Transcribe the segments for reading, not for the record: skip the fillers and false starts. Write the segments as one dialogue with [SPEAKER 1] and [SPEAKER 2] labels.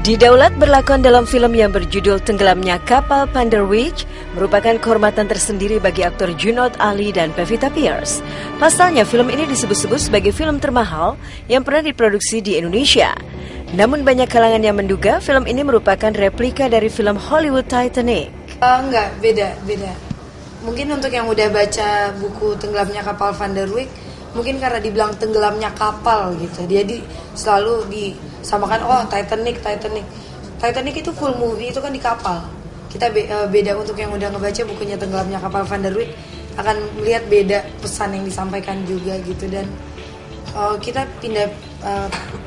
[SPEAKER 1] Didaulat berlakon dalam film yang berjudul Tenggelamnya Kapal Van der Wijk merupakan kehormatan tersendiri bagi aktor Junod Ali dan Pevita Pierce. Pasalnya film ini disebut-sebut sebagai film termahal yang pernah diproduksi di Indonesia. Namun banyak kalangan yang menduga film ini merupakan replika dari film Hollywood Titanic.
[SPEAKER 2] Enggak, beda. Mungkin untuk yang udah baca buku Tenggelamnya Kapal Van der Wijk, mungkin karena dibilang tenggelamnya kapal gitu, dia selalu disamakan, oh Titanic itu full movie itu kan di kapal. Kita beda untuk yang udah ngebaca bukunya Tenggelamnya Kapal Van der Wijk akan melihat beda pesan yang disampaikan juga gitu. Dan kita pindah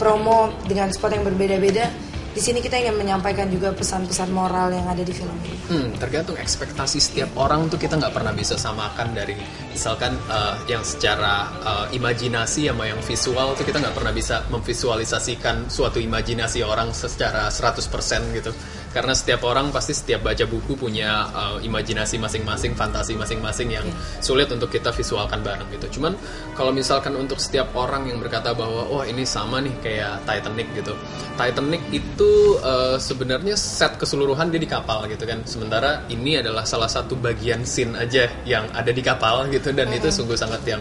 [SPEAKER 2] promo dengan spot yang berbeda-beda. Di sini kita ingin menyampaikan juga pesan-pesan moral yang ada di film ini.
[SPEAKER 3] Tergantung ekspektasi setiap orang tuh kita nggak pernah bisa samakan dari misalkan yang secara imajinasi sama yang visual tuh kita nggak pernah bisa memvisualisasikan suatu imajinasi orang secara 100% gitu. Karena setiap orang pasti setiap baca buku punya imajinasi masing-masing, fantasi masing-masing yang sulit untuk kita visualkan bareng gitu. Cuman kalau misalkan untuk setiap orang yang berkata bahwa wah ini sama nih kayak Titanic gitu. Titanic itu sebenarnya set keseluruhan dia di kapal gitu kan. Sementara ini adalah salah satu bagian scene aja yang ada di kapal gitu, dan itu sungguh sangat yang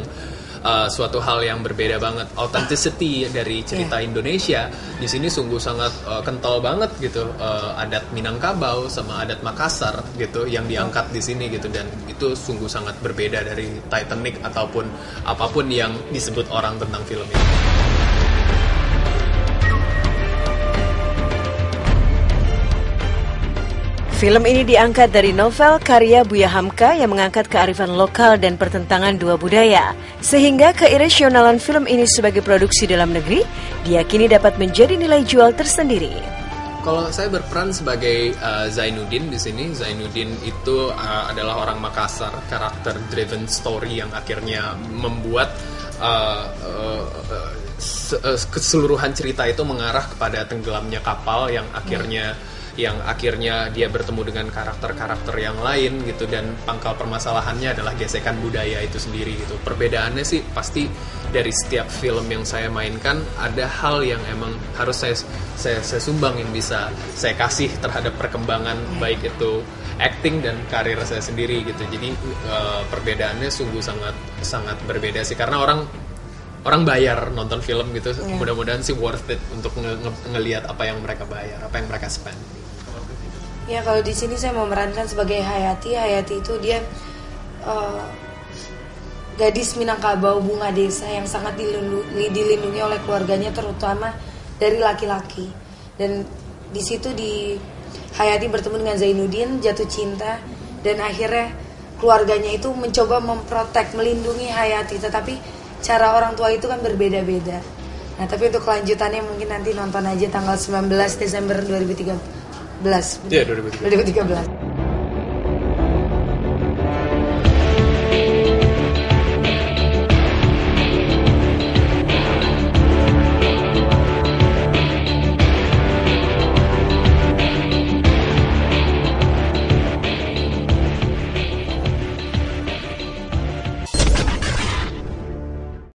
[SPEAKER 3] suatu hal yang berbeda banget. Authenticity dari cerita Indonesia di sini sungguh sangat kental banget gitu. Adat Minangkabau sama adat Makassar gitu yang diangkat di sini gitu, dan itu sungguh sangat berbeda dari Titanic ataupun apapun yang disebut orang tentang film ini.
[SPEAKER 1] Film ini diangkat dari novel karya Buya Hamka yang mengangkat kearifan lokal dan pertentangan dua budaya. Sehingga keirasionalan film ini sebagai produksi dalam negeri diyakini dapat menjadi nilai jual tersendiri.
[SPEAKER 3] Kalau saya berperan sebagai Zainuddin di sini, Zainuddin itu adalah orang Makassar, karakter driven story yang akhirnya membuat keseluruhan cerita itu mengarah kepada tenggelamnya kapal yang akhirnya dia bertemu dengan karakter-karakter yang lain gitu, dan pangkal permasalahannya adalah gesekan budaya itu sendiri gitu. Perbedaannya sih pasti dari setiap film yang saya mainkan ada hal yang emang harus saya sumbang yang bisa saya kasih terhadap perkembangan baik itu acting dan karir saya sendiri gitu. Jadi perbedaannya sungguh sangat berbeda sih, karena orang bayar nonton film gitu. Mudah-mudahan sih worth it untuk ngelihat apa yang mereka bayar, apa yang mereka spend.
[SPEAKER 2] Ya, kalau di sini saya memerankan sebagai Hayati. Hayati itu dia gadis Minangkabau bunga desa yang sangat dilindungi oleh keluarganya, terutama dari laki-laki. Dan di situ Hayati bertemu dengan Zainuddin, jatuh cinta, dan akhirnya keluarganya itu mencoba memprotek, melindungi Hayati, tetapi cara orang tua itu kan berbeda-beda. Nah, tapi untuk kelanjutannya mungkin nanti nonton aja tanggal 19 Desember 2013.
[SPEAKER 3] Iya, 2013.